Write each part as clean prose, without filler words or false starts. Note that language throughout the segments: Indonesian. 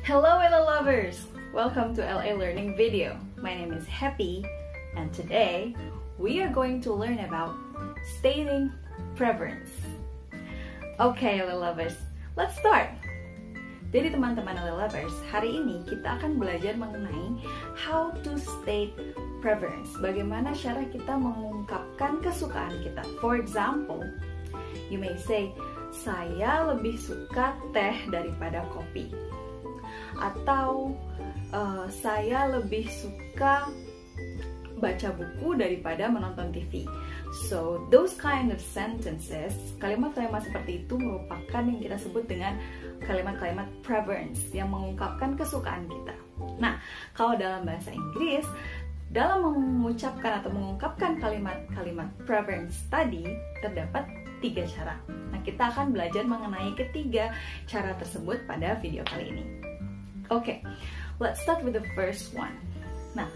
Hello LA lovers! Welcome to LA Learning Video. My name is Happy and today we are going to learn about stating preference. Okay LA lovers, let's start! Jadi teman-teman LA lovers, hari ini kita akan belajar mengenai how to state preference. Bagaimana cara kita mengungkapkan kesukaan kita. For example, you may say, saya lebih suka teh daripada kopi. Atau saya lebih suka baca buku daripada menonton TV. So, those kind of sentences, kalimat-kalimat seperti itu merupakan yang kita sebut dengan kalimat-kalimat preference yang mengungkapkan kesukaan kita. Nah, kalau dalam bahasa Inggris, dalam mengucapkan atau mengungkapkan kalimat-kalimat preference tadi, terdapat 3 cara. Nah, kita akan belajar mengenai ketiga cara tersebut pada video kali ini. Oke, let's start with the first one. Nah,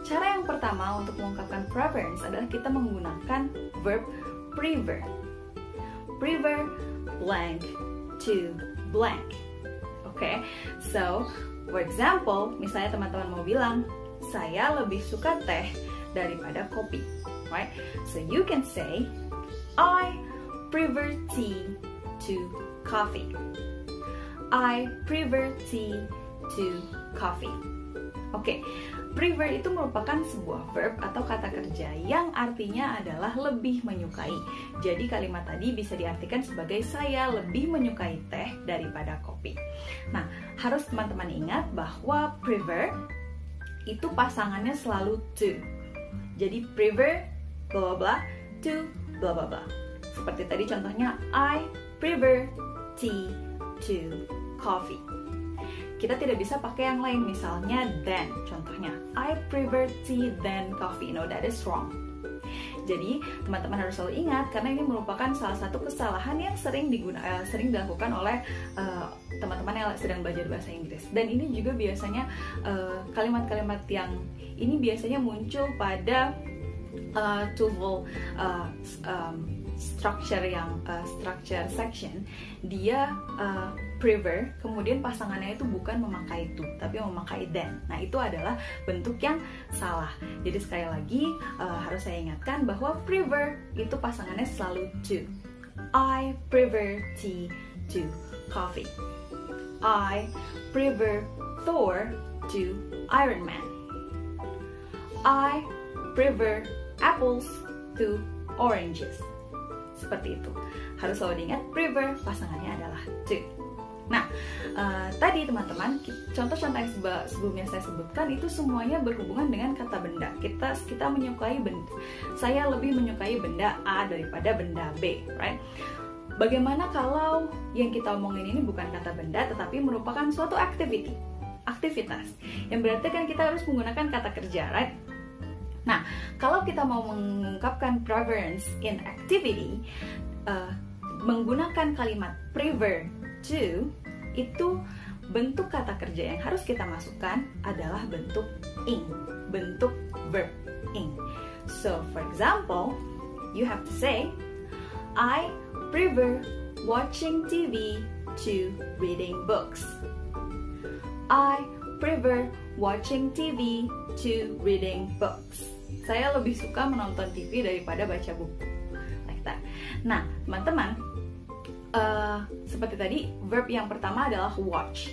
cara yang pertama untuk mengungkapkan preference adalah kita menggunakan verb prefer. Prefer blank to blank. Oke, so for example, misalnya teman-teman mau bilang, saya lebih suka teh daripada kopi, right? So you can say, I prefer tea to coffee. I prefer tea to coffee. Oke, prefer itu merupakan sebuah verb atau kata kerja yang artinya adalah lebih menyukai. Jadi kalimat tadi bisa diartikan sebagai saya lebih menyukai teh daripada kopi. Nah, harus teman-teman ingat bahwa prefer itu pasangannya selalu to. Jadi prefer blah blah blah to blah blah blah. Seperti tadi contohnya, I prefer tea to coffee. Kita tidak bisa pakai yang lain, misalnya than. Contohnya, I prefer tea than coffee. No, that is wrong. Jadi, teman-teman harus selalu ingat karena ini merupakan salah satu kesalahan yang sering dilakukan oleh teman-teman yang sedang belajar bahasa Inggris. Dan ini juga biasanya kalimat-kalimat yang ini biasanya muncul pada TOEFL structure section. Dia prefer, kemudian pasangannya itu bukan memakai to, tapi memakai than. Nah, itu adalah bentuk yang salah. Jadi sekali lagi harus saya ingatkan bahwa prefer itu pasangannya selalu to. I prefer tea to coffee. I prefer Thor to Iron Man. I prefer apples to oranges. Seperti itu. Harus selalu diingat, prefer pasangannya adalah to. Nah, tadi teman-teman, contoh-contoh yang sebelumnya saya sebutkan itu semuanya berhubungan dengan kata benda. Kita menyukai benda. Saya lebih menyukai benda A daripada benda B, right? Bagaimana kalau yang kita omongin ini bukan kata benda, tetapi merupakan suatu aktivitas. Yang berarti kan kita harus menggunakan kata kerja, right? Nah, kalau kita mau mengungkapkan preference in activity, menggunakan kalimat prefer to, itu bentuk kata kerja yang harus kita masukkan adalah bentuk ing, bentuk verb ing. So, for example, you have to say, I prefer watching TV to reading books. I prefer watching TV to reading books. Saya lebih suka menonton TV daripada baca buku. Like that. Nah, teman-teman, seperti tadi, verb yang pertama adalah watch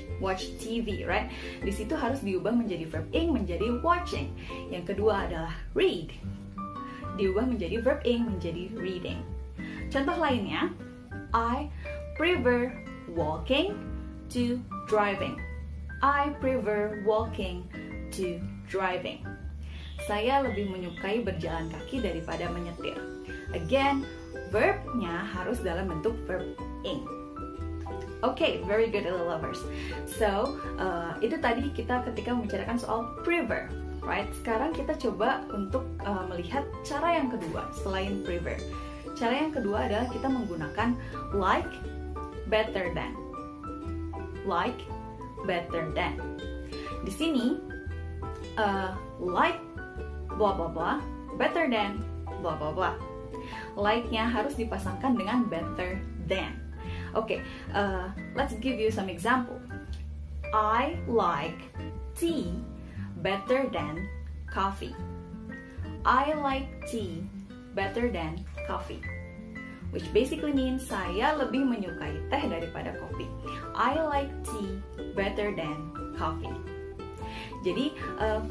TV, right? Di situ harus diubah menjadi verb ing menjadi watching. Yang kedua adalah read, diubah menjadi verb ing menjadi reading. Contoh lainnya, I prefer walking to driving. I prefer walking to driving. Saya lebih menyukai berjalan kaki daripada menyetir. Again, verbnya harus dalam bentuk verb ing. Okay, very good little lovers. So, itu tadi kita ketika membicarakan soal prefer, right? Sekarang kita coba untuk melihat cara yang kedua selain prefer. Cara yang kedua adalah kita menggunakan like, better than. Like, better than. Di sini, like blah blah blah, better than blah blah blah. Like-nya harus dipasangkan dengan better than. Okay, let's give you some example. I like tea better than coffee. I like tea better than coffee, which basically means saya lebih menyukai teh daripada kopi. I like tea better than coffee. Jadi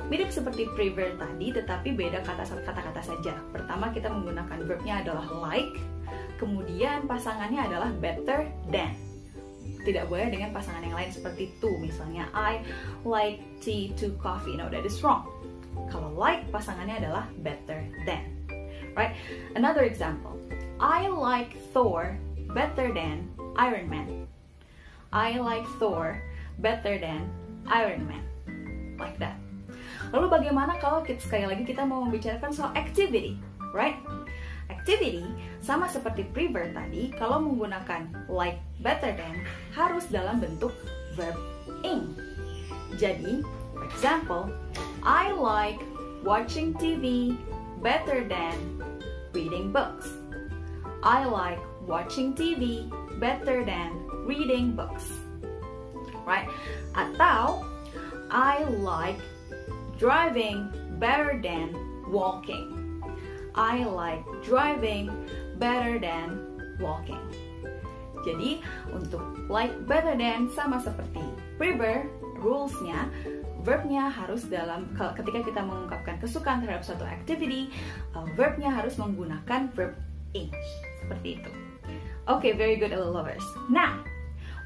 mirip seperti prefer tadi, tetapi beda kata-kata saja. Pertama kita menggunakan verbnya adalah like, kemudian pasangannya adalah better than. Tidak boleh dengan pasangan yang lain seperti to, misalnya I like tea to coffee. No, that is wrong. Kalau like pasangannya adalah better than, right? Another example, I like Thor better than Iron Man. I like Thor better than Iron Man. Like that. Lalu bagaimana kalau sekali lagi kita mau membicarakan soal activity, right? Activity sama seperti prefer tadi, kalau menggunakan like better than harus dalam bentuk verb ing. Jadi, for example, I like watching TV better than reading books. I like watching TV better than reading books. Right? Atau I like driving better than walking. I like driving better than walking. Jadi untuk like better than sama seperti prefer, rules-nya, verbnya harus dalam, ketika kita mengungkapkan kesukaan terhadap suatu activity, verbnya harus menggunakan verb ing. Seperti itu. Okay, very good, LA lovers. Now,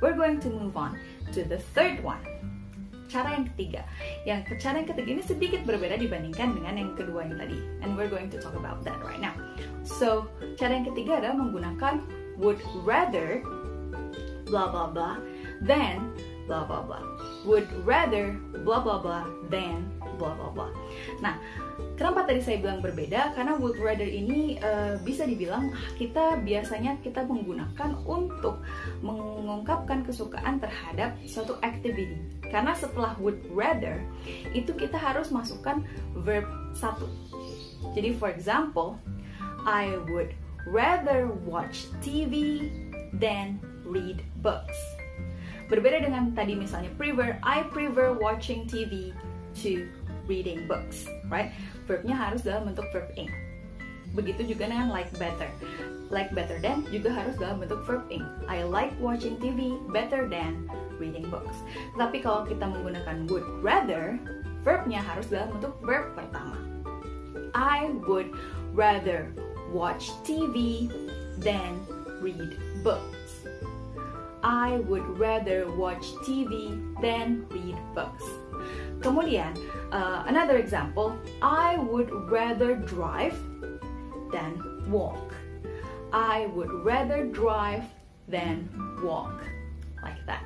we're going to move on to the third one. Cara yang ketiga. Cara yang ketiga ini sedikit berbeda dibandingkan dengan yang kedua yang tadi. And we're going to talk about that right now. So, cara yang ketiga adalah menggunakan would rather blah blah blah than blah blah blah. Would rather blah blah blah than blah blah blah. Nah, kenapa tadi saya bilang berbeda? Karena would rather ini bisa dibilang biasanya kita menggunakan untuk mengungkapkan kesukaan terhadap suatu activity. Karena setelah would rather itu kita harus masukkan verb satu. Jadi for example, I would rather watch TV than read books. Berbeda dengan tadi misalnya prefer, I prefer watching TV to reading books, right? Verbnya harus dalam bentuk verb ing. Begitu juga dengan like better. Like better than juga harus dalam bentuk verb ing. I like watching TV better than reading books. Tapi kalau kita menggunakan would rather, verbnya harus dalam bentuk verb pertama. I would rather watch TV than read books. I would rather watch TV than read books. Kemudian, another example, I would rather drive than walk. I would rather drive than walk. Like that.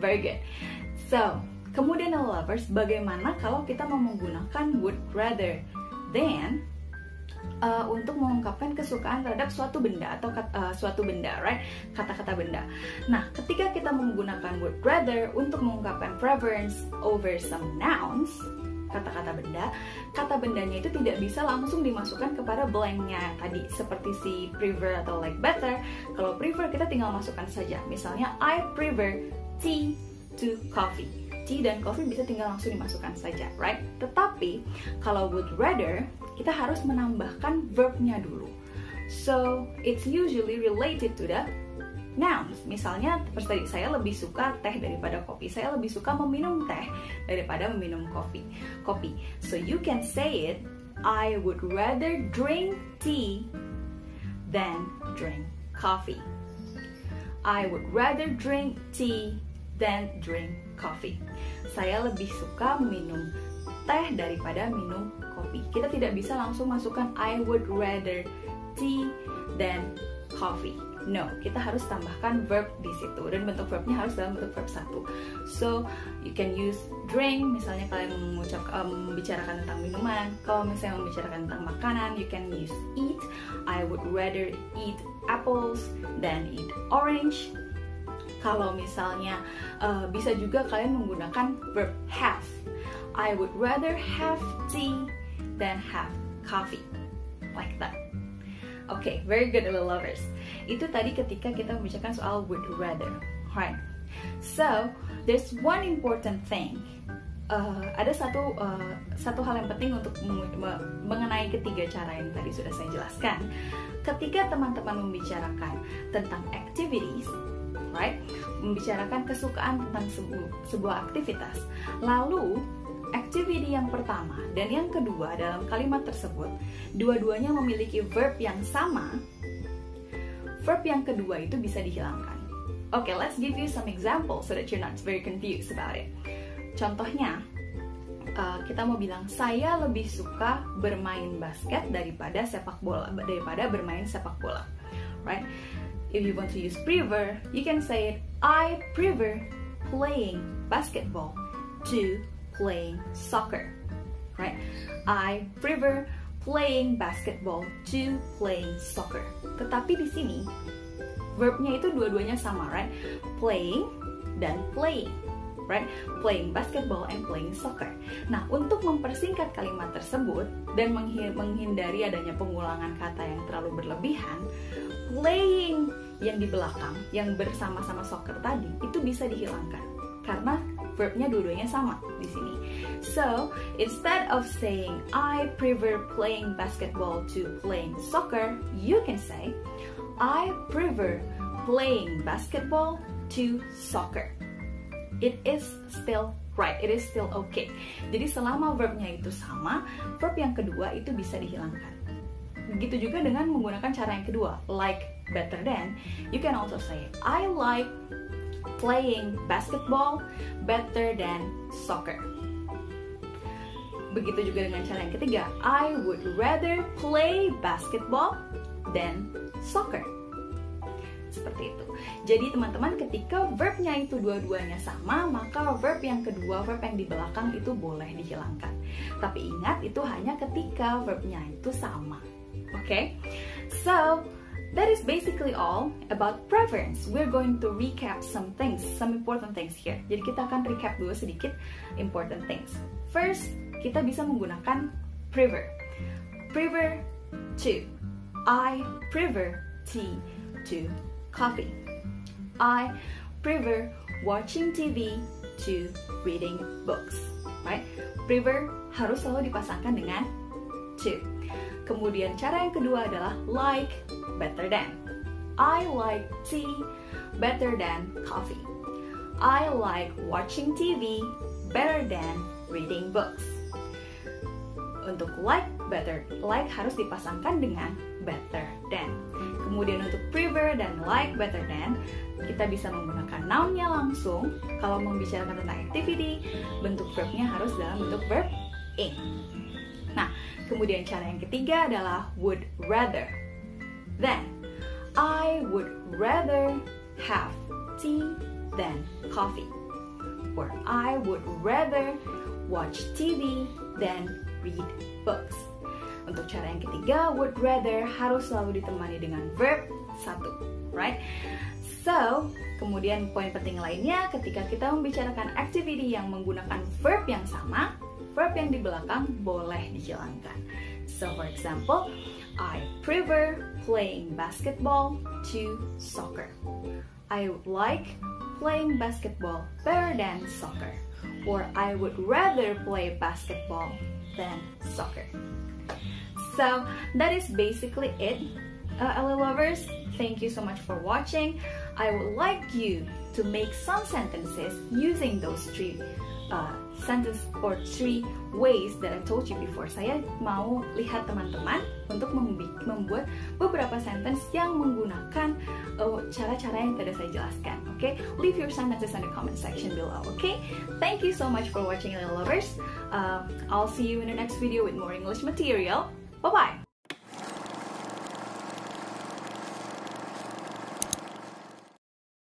Very good. So, kemudian lovers, bagaimana kalau kita mau menggunakan would rather than untuk mengungkapkan kesukaan terhadap suatu benda atau suatu benda, right? Kata-kata benda. Nah, ketika kita menggunakan would rather untuk mengungkapkan preference over some nouns, kata-kata benda, kata bendanya itu tidak bisa langsung dimasukkan kepada blanknya tadi seperti si prefer atau like better. Kalau prefer kita tinggal masukkan saja. Misalnya I prefer tea to coffee. Tea dan coffee bisa tinggal langsung dimasukkan saja, right? Tetapi kalau would rather kita harus menambahkan verbnya dulu. So, it's usually related to the nouns. Misalnya, seperti saya lebih suka teh daripada kopi. Saya lebih suka meminum teh daripada meminum kopi. So, you can say it, I would rather drink tea than drink coffee. I would rather drink tea than drink coffee. Saya lebih suka minum teh daripada minum kopi. Kita tidak bisa langsung masukkan I would rather tea than coffee. No, kita harus tambahkan verb di situ dan bentuk verbnya harus dalam bentuk verb satu. So, you can use drink, misalnya kalian membicarakan tentang minuman. Kalau misalnya membicarakan tentang makanan, you can use eat. I would rather eat apples than eat orange. Kalau misalnya bisa juga kalian menggunakan verb have. I would rather have tea than have coffee. Like that. Okay, very good, little lovers. Itu tadi ketika kita membicarakan soal would rather, right? So, there's one important thing. Ada satu hal yang penting untuk mengenai ketiga cara yang tadi sudah saya jelaskan. Ketika teman-teman membicarakan tentang activities, right? Membicarakan kesukaan tentang sebuah aktivitas. Lalu, activity yang pertama dan yang kedua dalam kalimat tersebut, dua-duanya memiliki verb yang sama. Verb yang kedua itu bisa dihilangkan. Okay, let's give you some examples so that you're not very confused about it. Contohnya, kita mau bilang saya lebih suka bermain basket daripada bermain sepak bola, right? If you want to use prefer, you can say it, I prefer playing basketball to playing soccer, right? I prefer playing basketball to playing soccer. Tetapi di sini verbnya itu dua-duanya sama, right? Playing dan playing. Right? Playing basketball and playing soccer. Nah, untuk mempersingkat kalimat tersebut dan menghindari adanya pengulangan kata yang terlalu berlebihan, playing yang di belakang, yang bersama-sama soccer tadi, itu bisa dihilangkan karena verbnya dua-duanya sama di sini. So, instead of saying I prefer playing basketball to playing soccer, you can say I prefer playing basketball to soccer. It is still right, it is still okay. Jadi selama verbnya itu sama, verb yang kedua itu bisa dihilangkan. Begitu juga dengan menggunakan cara yang kedua, like better than. You can also say, I like playing basketball better than soccer. Begitu juga dengan cara yang ketiga, I would rather play basketball than soccer. Seperti itu. Jadi teman-teman, ketika verbnya itu dua-duanya sama, maka verb yang kedua, verb yang di belakang itu boleh dihilangkan. Tapi ingat, itu hanya ketika verbnya itu sama. Okay? So, that is basically all about preference. We're going to recap some things, some important things here. Jadi kita akan recap dulu sedikit important things. First, kita bisa menggunakan prefer. Prefer to. I prefer tea to coffee. I prefer watching TV to reading books. Right? Prefer harus selalu dipasangkan dengan to. Kemudian cara yang kedua adalah like better than. I like tea better than coffee. I like watching TV better than reading books. Untuk like harus dipasangkan dengan better than. Kemudian untuk prefer dan like better than, kita bisa menggunakan noun-nya langsung. Kalau membicarakan tentang activity, bentuk verbnya harus dalam bentuk verb ing. Nah, kemudian cara yang ketiga adalah would rather. Then, I would rather have tea than coffee. Or I would rather watch TV than read books. Untuk cara yang ketiga, would rather harus selalu ditemani dengan verb satu, right? So, kemudian poin penting lainnya, ketika kita membicarakan activity yang menggunakan verb yang sama, verb yang di belakang boleh dihilangkan. So, for example, I prefer playing basketball to soccer. I would like playing basketball better than soccer. Or I would rather play basketball than soccer. So that is basically it, LA lovers. Thank you so much for watching. I would like you to make some sentences using those three ways that I told you before. Saya mau lihat teman-teman untuk membuat beberapa sentence yang menggunakan cara-cara yang tadi saya jelaskan. Okay, leave your sentences in the comment section below. Okay, thank you so much for watching, LA lovers. I'll see you in the next video with more English material. Bye-bye!